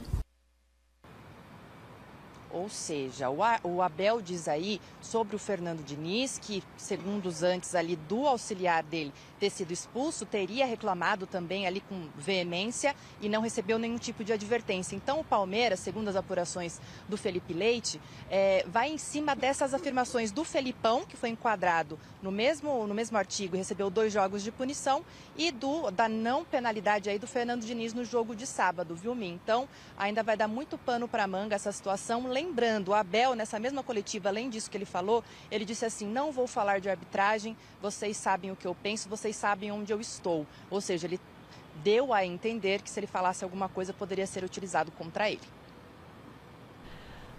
Ou seja, o Abel diz aí sobre o Fernando Diniz, que segundos antes ali do auxiliar dele ter sido expulso, teria reclamado também ali com veemência e não recebeu nenhum tipo de advertência. Então o Palmeiras, segundo as apurações do Felipe Leite, vai em cima dessas afirmações do Felipão, que foi enquadrado no mesmo artigo e recebeu 2 jogos de punição, e da não penalidade aí do Fernando Diniz no jogo de sábado, viu, Mi? Então ainda vai dar muito pano para manga essa situação. Lembrando, o Abel, nessa mesma coletiva, além disso que ele falou, ele disse assim, não vou falar de arbitragem, vocês sabem o que eu penso, vocês sabem onde eu estou. Ou seja, ele deu a entender que se ele falasse alguma coisa, poderia ser utilizado contra ele.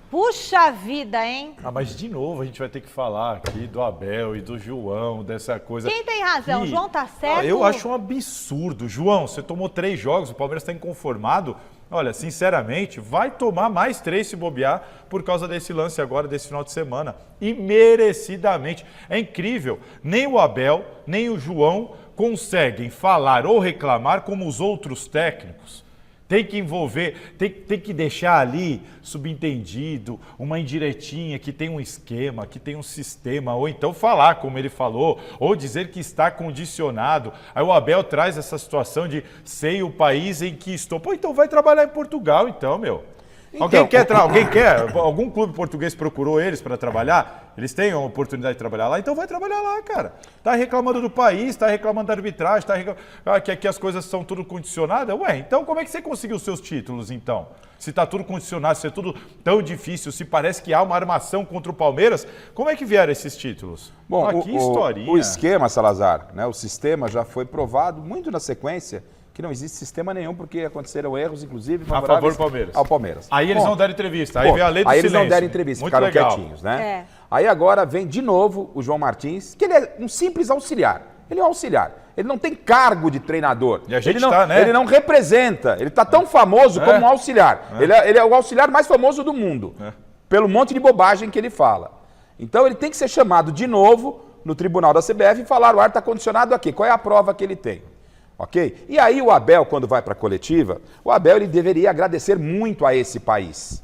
Puxa vida, hein? Mas de novo a gente vai ter que falar aqui do Abel e do João, dessa coisa. Quem tem razão? O João tá certo? Eu acho um absurdo. João, você tomou 3 jogos, o Palmeiras está inconformado. Olha, sinceramente, vai tomar mais 3 se bobear por causa desse lance agora, desse final de semana. E merecidamente. É incrível. Nem o Abel, nem o João conseguem falar ou reclamar como os outros técnicos. Tem que envolver, tem que deixar ali subentendido, uma indiretinha que tem um esquema, que tem um sistema, ou então falar como ele falou, ou dizer que está condicionado. Aí o Abel traz essa situação de sei o país em que estou. Pô, então vai trabalhar em Portugal então, meu. Alguém quer? Algum clube português procurou eles para trabalhar? Eles têm uma oportunidade de trabalhar lá, então vai trabalhar lá, cara. Tá reclamando do país, tá reclamando da arbitragem, tá reclamando que aqui as coisas são tudo condicionadas. Ué, então como é que você conseguiu os seus títulos, então? Se tá tudo condicionado, se é tudo tão difícil, se parece que há uma armação contra o Palmeiras, como é que vieram esses títulos? Bom, que historinha. o esquema, Salazar, né, o sistema já foi provado muito na sequência que não existe sistema nenhum, porque aconteceram erros, inclusive, a favor do Palmeiras. Ao Palmeiras. Aí eles não deram entrevista, aí veio a lei do aí silêncio. eles não deram entrevista, Muito ficaram legal. quietinhos, né? Aí agora vem de novo o João Martins, que ele é um simples auxiliar. Ele é um auxiliar. Ele não tem cargo de treinador. E a gente ele não, tá, né? Ele não representa. Ele está tão famoso como um auxiliar. Ele é o auxiliar mais famoso do mundo, pelo monte de bobagem que ele fala. Então ele tem que ser chamado de novo no tribunal da CBF e falar: o ar está condicionado aqui. Qual é a prova que ele tem? Ok? E aí o Abel, quando vai para a coletiva, o Abel ele deveria agradecer muito a esse país.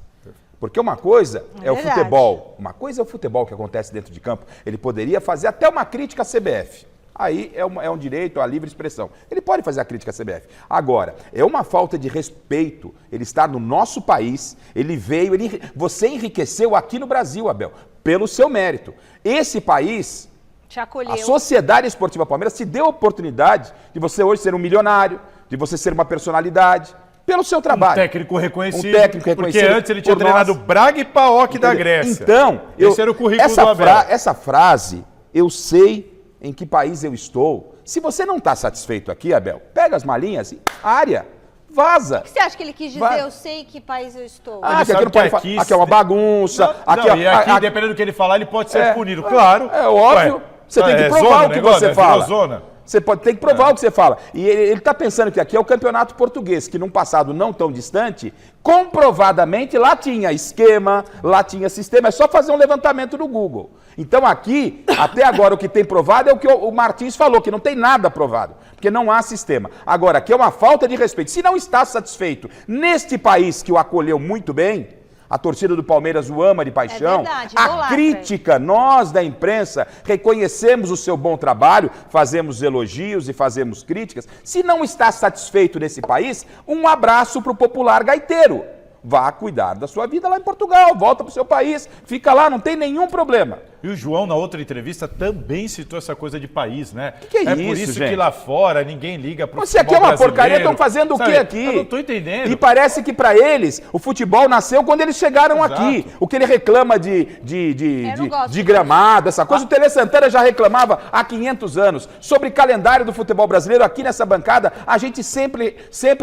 Porque uma coisa é o futebol, uma coisa é o futebol que acontece dentro de campo. Ele poderia fazer até uma crítica à CBF. Aí é um direito à livre expressão. Ele pode fazer a crítica à CBF. Agora, é uma falta de respeito ele estar no nosso país, ele veio, você enriqueceu aqui no Brasil, Abel, pelo seu mérito. Esse país... Te acolheu. A Sociedade Esportiva Palmeiras te deu a oportunidade de você hoje ser um milionário, de você ser uma personalidade, pelo seu trabalho. Um técnico reconhecido. Porque antes ele tinha treinado Braga e Paok da Grécia. Então, esse era o currículo do Abel. Essa frase, eu sei em que país eu estou. Se você não está satisfeito aqui, Abel, pega as malinhas e área. Vaza. O que você acha que ele quis dizer? Eu sei em que país eu estou. Aqui não pode falar. Aqui é uma bagunça. Aqui, dependendo do que ele falar, ele pode ser punido. Claro. É óbvio. Você tem que provar o que você fala. Você tem que provar o que você fala. E ele está pensando que aqui é o campeonato português, que num passado não tão distante, comprovadamente lá tinha esquema, lá tinha sistema. É só fazer um levantamento no Google. Então aqui, até agora, o que tem provado é o que o Martins falou, que não tem nada provado, porque não há sistema. Agora, aqui é uma falta de respeito. Se não está satisfeito neste país que o acolheu muito bem, a torcida do Palmeiras o ama de paixão. A crítica, nós da imprensa reconhecemos o seu bom trabalho, fazemos elogios e fazemos críticas. Se não está satisfeito nesse país, um abraço para o popular gaiteiro. Vá cuidar da sua vida lá em Portugal, volta para o seu país, fica lá, não tem nenhum problema. E o João, na outra entrevista, também citou essa coisa de país, né? Que é isso, por isso gente? Que lá fora ninguém liga pro Você aqui é uma porcaria, estão fazendo o que aqui? Eu não estou entendendo. E parece que para eles, o futebol nasceu quando eles chegaram aqui. O que ele reclama de gramado, essa coisa, o Tele Santana já reclamava há 500 anos. Sobre calendário do futebol brasileiro, aqui nessa bancada, a gente sempre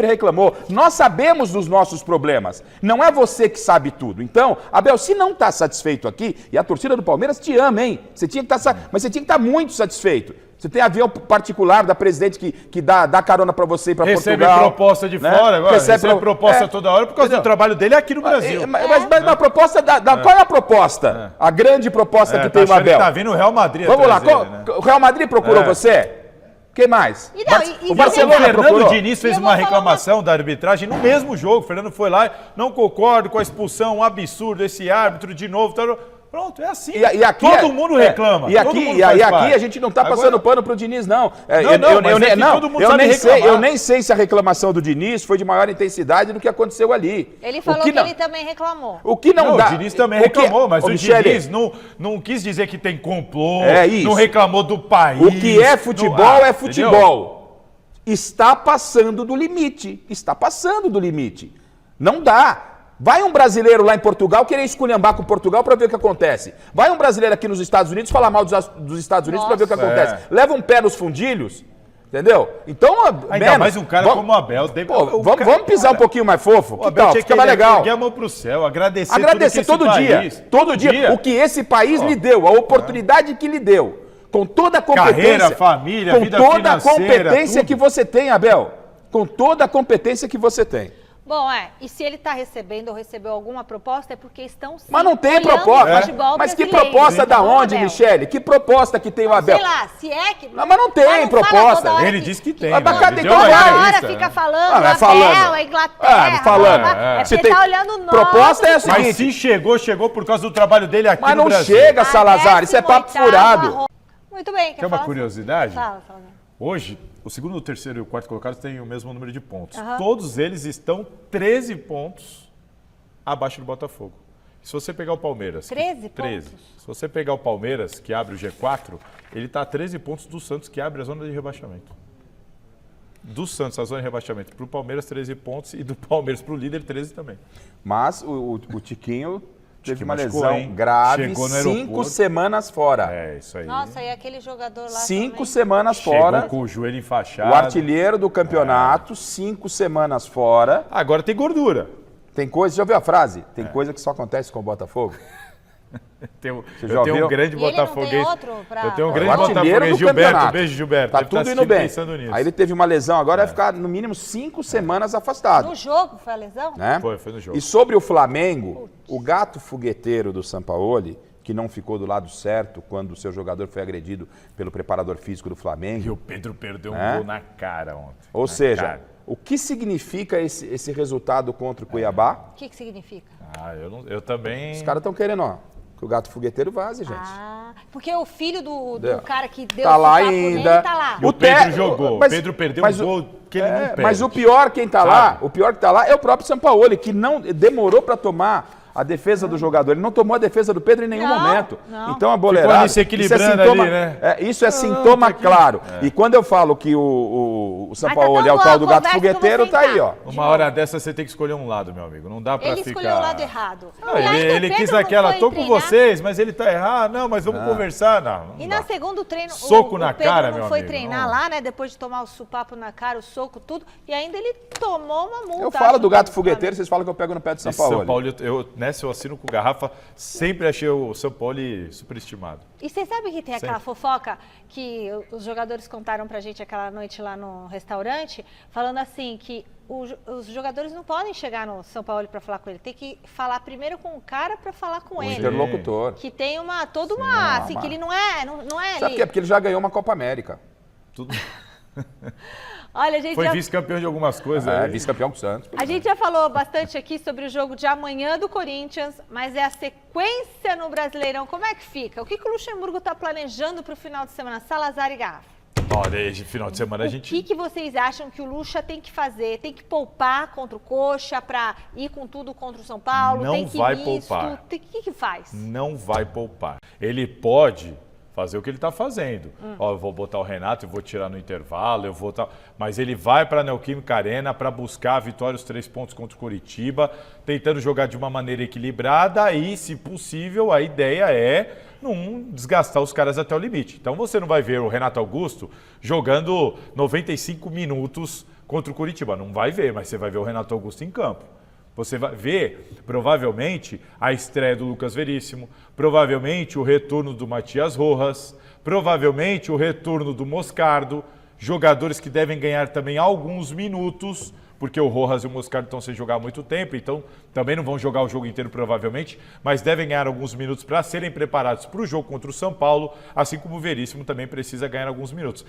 reclamou. Nós sabemos dos nossos problemas. Não é você que sabe tudo. Então, Abel, se não está satisfeito aqui, e a torcida do Palmeiras te ama, hein? Você tinha que mas você tinha que estar muito satisfeito. Você tem avião particular da presidente que dá carona para você ir para Portugal. Recebe proposta de fora agora, recebe proposta toda hora por causa do trabalho dele aqui no Brasil. Mas a proposta, qual é a proposta? A grande proposta que tem o Abel. Tá vindo o Real Madrid. Vamos lá, o Real Madrid procurou você? Quem mais? O Fernando Diniz fez uma reclamação da arbitragem no mesmo jogo. O Fernando foi lá, não concordo com a expulsão, um absurdo, esse árbitro de novo. Pronto, é assim. E aqui todo mundo reclama. E aqui a gente não está passando pano para o Diniz, não. Eu nem sei se a reclamação do Diniz foi de maior intensidade do que aconteceu ali. Ele falou que ele também reclamou. O que não dá. O Diniz também reclamou, mas o Diniz não quis dizer que tem complô, não reclamou do país. O que é futebol é futebol. Está passando do limite. Está passando do limite. Não dá. Vai um brasileiro lá em Portugal querer esculhambar com Portugal para ver o que acontece. Vai um brasileiro aqui nos Estados Unidos falar mal dos Estados Unidos para ver o que acontece. Leva um pé nos fundilhos, entendeu? Então, ainda mais um cara como o Abel. Vamos pisar um pouquinho mais fofo? Que tal? Fica mais legal. Erguer a mão pro céu, agradecer todo dia. Todo dia. O que esse país lhe deu, a oportunidade que lhe deu. Com toda a competência. Carreira, família, vida financeira. Com toda a competência que você tem, Abel. Com toda a competência que você tem. Bom, e se ele está recebendo ou recebeu alguma proposta é porque estão sim. Mas não tem proposta. Mas que proposta da onde, Michele? Que proposta que tem o Abel? Sei lá, se é que... Mas não tem proposta. Ele disse que tem. Mas cadê? Toda hora fica falando, Abel, a Inglaterra. Falando. É porque tá olhando nós. Proposta é o seguinte. Mas se chegou por causa do trabalho dele aqui no Brasil. Mas não chega, Salazar. Isso é papo furado. Muito bem. Quer uma curiosidade? Fala. Hoje, o segundo, o terceiro e o quarto colocados têm o mesmo número de pontos. Todos eles estão 13 pontos abaixo do Botafogo. Se você pegar o Palmeiras... 13 pontos? Se você pegar o Palmeiras, que abre o G4, ele está a 13 pontos do Santos, que abre a zona de rebaixamento. Do Santos, a zona de rebaixamento. Para o Palmeiras, 13 pontos. E do Palmeiras para o líder, 13 também. Mas o Tiquinho teve uma machucou, lesão hein? grave, Chegou no 5 aeroporto. semanas fora. É, isso aí. Nossa, e aquele jogador lá 5 também? semanas Chegou fora. com o joelho enfaixado. O artilheiro do campeonato, 5 semanas fora. Agora tem gordura. Tem coisa, já ouviu a frase? Tem coisa que só acontece com o Botafogo? Eu já tenho ouviu? um grande E ele não tem botafoguês. outro pra- Eu tenho um pra- grande O artilheiro botafoguês, do Gilberto. campeonato. Beijo, Gilberto. Tá Ele tudo indo assistindo bem. pensando nisso. Aí ele teve uma lesão, agora vai ficar no mínimo 5 semanas afastado. No jogo foi a lesão? Né? Foi no jogo. E sobre o Flamengo, o gato fogueteiro do Sampaoli, que não ficou do lado certo quando o seu jogador foi agredido pelo preparador físico do E Flamengo. o Pedro perdeu um É? gol na cara ontem. Ou Na seja, cara. o que significa esse resultado contra o Cuiabá? O que significa? Eu também... Os caras estão querendo, ó, que o gato fogueteiro vaze, gente. Ah, porque o filho do É. cara que deu Tá esse lá papo ainda. nele tá lá. E o Pedro jogou. mas- o Pedro perdeu mas um o- gol que ele não perde. Mas o pior quem tá lá, o pior que tá lá é o próprio Sampaoli, que não demorou para tomar a defesa do jogador. Ele não tomou a defesa do Pedro em nenhum Não, momento. não. Então a boleirada... Ficou ali se equilibrando ali, né? Isso é sintoma claro. E quando eu falo que o Sampaoli tão é o boa tal a do gato conversa que eu vou fogueteiro, tá aí, ó. sentar. Uma hora dessa você tem que escolher um lado, meu amigo. Não dá pra Ele ficar... escolheu o lado errado. Não, E ainda o ele quis Pedro não aquela, foi tô com treinar. vocês, mas ele tá errado. Não, mas vamos conversar. Não E dá. na segundo treino, Soco o na Pedro cara, não meu foi amigo, treinar não. lá, né? Depois de tomar o supapo na cara, o soco, tudo. E ainda ele tomou uma multa. Eu falo do acho, gato do fogueteiro, Flamengo. vocês falam que eu pego no pé do Esse Sampaoli. São Paulo, eu assino com garrafa, sempre achei o São Paulo superestimado. E você sabe que tem aquela fofoca que os jogadores contaram pra gente aquela noite lá no restaurante, falando assim que os jogadores não podem chegar no São Paulo pra falar com ele, tem que falar primeiro com o cara pra falar com O ele. interlocutor. Que tem toda uma, assim, que ele não é Sabe por ali. quê? Porque ele já ganhou uma Copa América. Tudo... Olha, a gente Foi já... vice-campeão de algumas coisas. É, aí. vice-campeão com o Santos. A gente já falou bastante aqui sobre o jogo de amanhã do Corinthians, mas é a sequência no Brasileirão. Como é que fica? O que o Luxemburgo está planejando para o final de semana? Salazar e Garrafa. Olha, esse final de semana a O gente... que vocês acham que o Luxa tem que fazer? Tem que poupar contra o Coxa para ir com tudo contra o São Paulo? Não tem que ir vai misto? poupar. O que faz? Não vai poupar. Ele pode fazer o que ele está fazendo. Ó, eu vou botar o Renato, eu vou tirar no intervalo, eu vou mas ele vai para a Neoquímica Arena para buscar a vitória, os 3 pontos contra o Coritiba, tentando jogar de uma maneira equilibrada e, se possível, a ideia é não desgastar os caras até o limite. Então você não vai ver o Renato Augusto jogando 95 minutos contra o Coritiba. Não vai ver, mas você vai ver o Renato Augusto em campo. Você vai ver, provavelmente, a estreia do Lucas Veríssimo, provavelmente o retorno do Matias Rojas, provavelmente o retorno do Moscardo, jogadores que devem ganhar também alguns minutos, porque o Rojas e o Moscardo estão sem jogar há muito tempo, então também não vão jogar o jogo inteiro provavelmente, mas devem ganhar alguns minutos para serem preparados para o jogo contra o São Paulo, assim como o Veríssimo também precisa ganhar alguns minutos.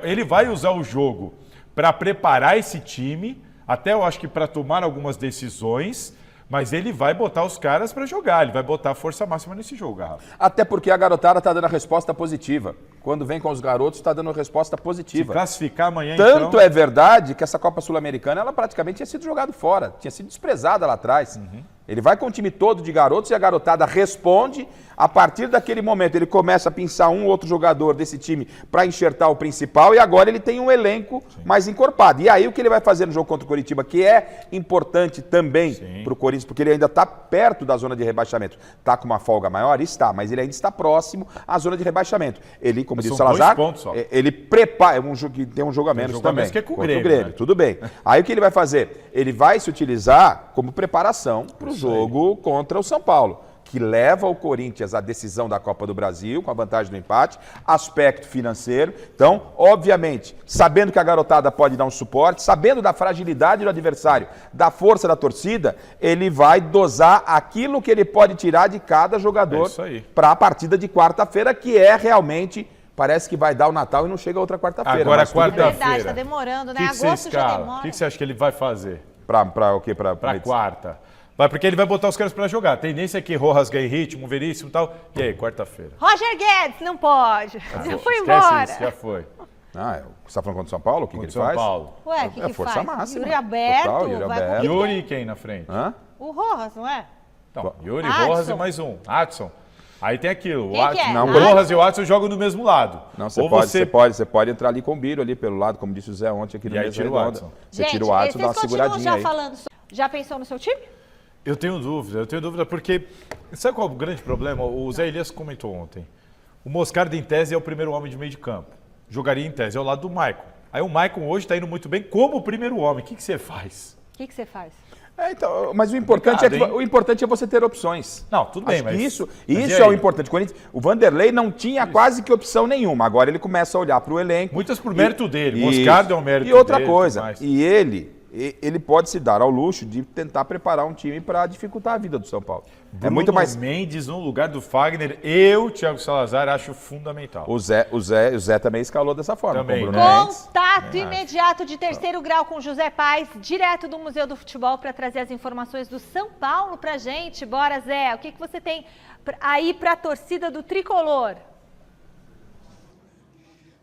Ele vai usar o jogo para preparar esse time, até eu acho que para tomar algumas decisões, mas ele vai botar os caras para jogar, ele vai botar a força máxima nesse jogo, Garrafa. Até porque a garotada está dando a resposta positiva. Quando vem com os garotos, está dando resposta Se positiva. classificar amanhã, Tanto então... é verdade que essa Copa Sul-Americana, ela praticamente tinha sido jogada fora, tinha sido desprezada lá atrás. Ele vai com o time todo de garotos e a garotada responde. A partir daquele momento, ele começa a pensar um ou outro jogador desse time para enxertar o principal e agora ele tem um elenco mais encorpado. E aí o que ele vai fazer no jogo contra o Coritiba, que é importante também para o Corinthians, porque ele ainda está perto da zona de rebaixamento. Está com uma folga maior? Está, mas ele ainda está próximo à zona de rebaixamento. Ele, como disse o São Salazar, 2 pontos só. ele prepara, tem um jogo a menos jogo a também. menos que é com o contra Grêmio, né? Tudo bem. Aí o que ele vai fazer? Ele vai se utilizar como preparação para o jogo contra o São Paulo, que leva o Corinthians à decisão da Copa do Brasil, com a vantagem do empate, aspecto financeiro. Então, obviamente, sabendo que a garotada pode dar um suporte, sabendo da fragilidade do adversário, da força da torcida, ele vai dosar aquilo que ele pode tirar de cada jogador para a partida de quarta-feira, que é realmente... Parece que vai dar o Natal e não chega outra quarta-feira. Agora, mas tudo bem. Verdade, quarta-feira. tá demorando, né? O que você Agosto já escala? demora. O que você acha que ele vai fazer Para o quê? para quarta? Porque ele vai botar os caras para jogar. A tendência é que Rojas ganhe ritmo, Veríssimo e tal. E aí, quarta-feira? Roger Guedes, não pode. Já foi Esquece embora. isso, já foi. Você está falando contra o São Paulo? O que ele Contra o São faz? Paulo. Ué, o que É força faz? máxima. Yuri Alberto, Total, Yuri vai Alberto. com- Yuri e quem na frente? Hã? O Rojas, não é? Então, Yuri, Adson. Rojas e mais um. Adson. Aí tem aquilo. Quem que é? Não, O Rojas e o Adson jogam do mesmo lado. Não, Ou você pode entrar ali com o Biro ali pelo lado, como disse o Zé ontem aqui no E aí Mesa tira o Redonda. Adson. Você Gente, tira o Adson, dá uma vocês continuam seguradinha já aí. falando já pensou no seu time? Eu tenho dúvida porque... Sabe qual é o grande problema? O Zé Elias comentou ontem. O Moscardo, em tese, é o primeiro homem de meio de campo. Jogaria em tese ao lado do Maicon. Aí o Maicon hoje está indo muito bem como o primeiro homem. O que você faz? O que você faz? Então, mas o importante, o importante é você ter opções. Não, tudo bem, Acho que mas... isso mas é o importante. O Vanderlei não tinha quase que opção nenhuma. Agora ele começa a olhar para o elenco. Muitas por mérito dele. Moscardo é um mérito dele. E outra dele, coisa, ele pode se dar ao luxo de tentar preparar um time para dificultar a vida do São Paulo. Bruno é muito mais. Mendes no lugar do Fagner, eu, Thiago Salazar, acho fundamental. O Zé também escalou dessa forma. Também, com o Bruno Mendes. Contato imediato de terceiro grau com José Paes, direto do Museu do Futebol, para trazer as informações do São Paulo pra gente. Bora, Zé, o que você tem aí pra torcida do Tricolor?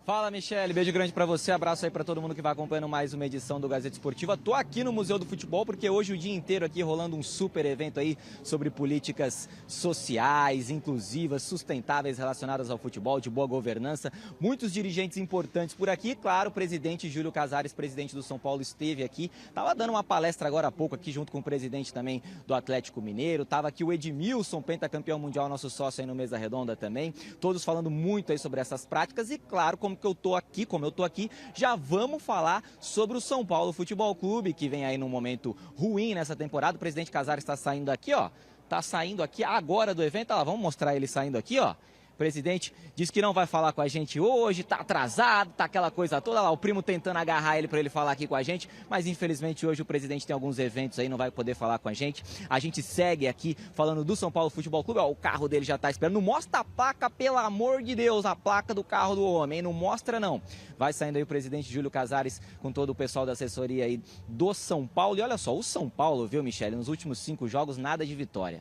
Fala, Michele, beijo grande pra você, abraço aí pra todo mundo que vai acompanhando mais uma edição do Gazeta Esportiva. Tô aqui no Museu do Futebol porque hoje o dia inteiro aqui rolando um super evento aí sobre políticas sociais, inclusivas, sustentáveis relacionadas ao futebol, de boa governança. Muitos dirigentes importantes por aqui, claro, o presidente Júlio Casares, presidente do São Paulo, esteve aqui. Tava dando uma palestra agora há pouco aqui junto com o presidente também do Atlético Mineiro. Tava aqui o Edmilson, pentacampeão mundial, nosso sócio aí no Mesa Redonda também. Todos falando muito aí sobre essas práticas e, claro, como eu tô aqui, já vamos falar sobre o São Paulo Futebol Clube, que vem aí num momento ruim nessa temporada. O presidente Casares está saindo aqui, ó. Tá saindo aqui agora do evento. Olha lá, vamos mostrar ele saindo aqui, ó. O presidente disse que não vai falar com a gente hoje, tá atrasado, tá aquela coisa toda. Olha lá, o primo tentando agarrar ele para ele falar aqui com a gente, mas infelizmente hoje o presidente tem alguns eventos aí, não vai poder falar com a gente. A gente segue aqui falando do São Paulo Futebol Clube. Ó, o carro dele já tá esperando. Não mostra a placa, pelo amor de Deus, a placa do carro do homem, hein? Não mostra não. Vai saindo aí o presidente Júlio Casares com todo o pessoal da assessoria aí do São Paulo. E olha só, o São Paulo, viu, Michele, nos últimos 5 jogos, nada de vitória.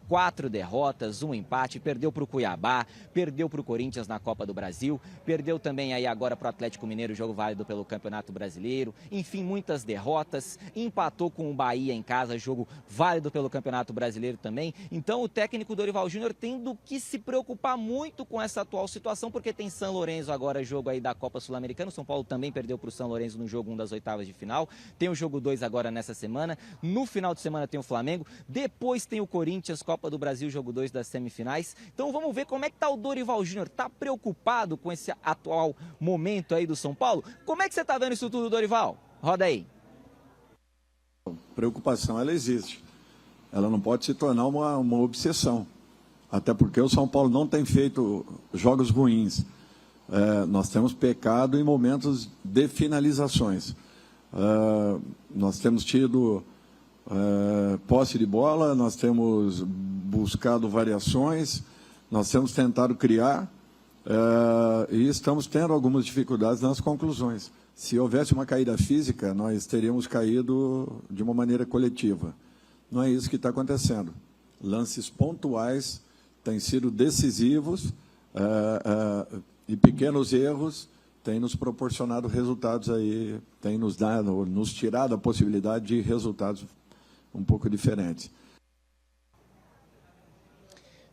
4 derrotas, 1 empate, perdeu para o Cuiabá, perdeu para o Corinthians na Copa do Brasil, perdeu também aí agora para o Atlético Mineiro, jogo válido pelo Campeonato Brasileiro, enfim, muitas derrotas, empatou com o Bahia em casa, jogo válido pelo Campeonato Brasileiro também. Então o técnico Dorival Júnior tendo que se preocupar muito com essa atual situação, porque tem São Lourenço agora, jogo aí da Copa Sul-Americana. O São Paulo também perdeu para o São Lourenço no jogo 1 das oitavas de final, tem o jogo 2 agora nessa semana, no final de semana tem o Flamengo, depois tem o Corinthians, Copa do Brasil, jogo 2 das semifinais. Então vamos ver como é que tá o Dorival Júnior. Tá preocupado com esse atual momento aí do São Paulo? Como é que você tá vendo isso tudo, Dorival? Roda aí. Preocupação, ela existe. Ela não pode se tornar uma obsessão. Até porque o São Paulo não tem feito jogos ruins. Nós temos pecado em momentos de finalizações. Nós temos tido posse de bola, nós temos buscado variações, nós temos tentado criar e estamos tendo algumas dificuldades nas conclusões. Se houvesse uma caída física, nós teríamos caído de uma maneira coletiva. Não é isso que está acontecendo. Lances pontuais têm sido decisivos e pequenos erros têm nos proporcionado resultados aí, têm nos tirado a possibilidade de resultados um pouco diferentes.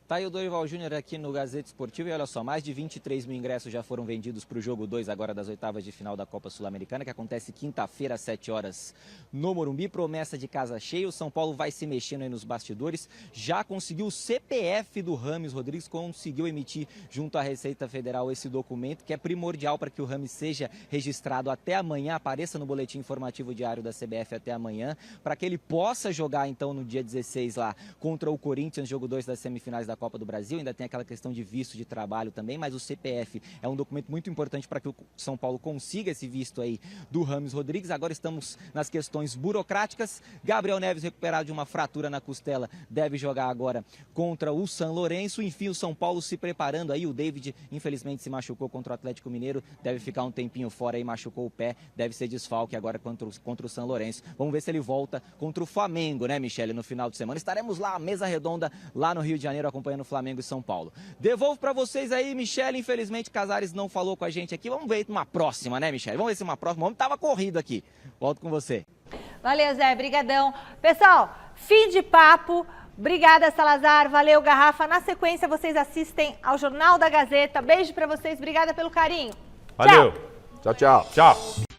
Tá aí o Dorival Júnior aqui no Gazeta Esportiva e olha só, mais de 23 mil ingressos já foram vendidos para o jogo 2 agora das oitavas de final da Copa Sul-Americana, que acontece quinta-feira às 7 horas no Morumbi. Promessa de casa cheia, o São Paulo vai se mexendo aí nos bastidores, já conseguiu o CPF do Rames Rodrigues, conseguiu emitir junto à Receita Federal esse documento, que é primordial para que o Rames seja registrado até amanhã, apareça no boletim informativo diário da CBF até amanhã, para que ele possa jogar então no dia 16 lá contra o Corinthians, jogo 2 das semifinais da Copa do Brasil. Ainda tem aquela questão de visto de trabalho também, mas o CPF é um documento muito importante para que o São Paulo consiga esse visto aí do Rames Rodrigues. Agora estamos nas questões burocráticas. Gabriel Neves, recuperado de uma fratura na costela, deve jogar agora contra o São Lourenço. Enfim, o São Paulo se preparando aí. O David, infelizmente, se machucou contra o Atlético Mineiro, deve ficar um tempinho fora aí, machucou o pé, deve ser desfalque agora contra o São Lourenço. Vamos ver se ele volta contra o Flamengo, né, Michele, no final de semana. Estaremos lá, mesa redonda, lá no Rio de Janeiro, acompanhando o Flamengo e São Paulo. Devolvo para vocês aí, Michele. Infelizmente, Casares não falou com a gente aqui. Vamos ver uma próxima, né, Michele? Vamos ver se uma próxima. O homem tava corrido aqui. Volto com você. Valeu, Zé. Brigadão. Pessoal, fim de papo. Obrigada, Salazar. Valeu, Garrafa. Na sequência, vocês assistem ao Jornal da Gazeta. Beijo pra vocês. Obrigada pelo carinho. Valeu. Tchau, tchau. Tchau.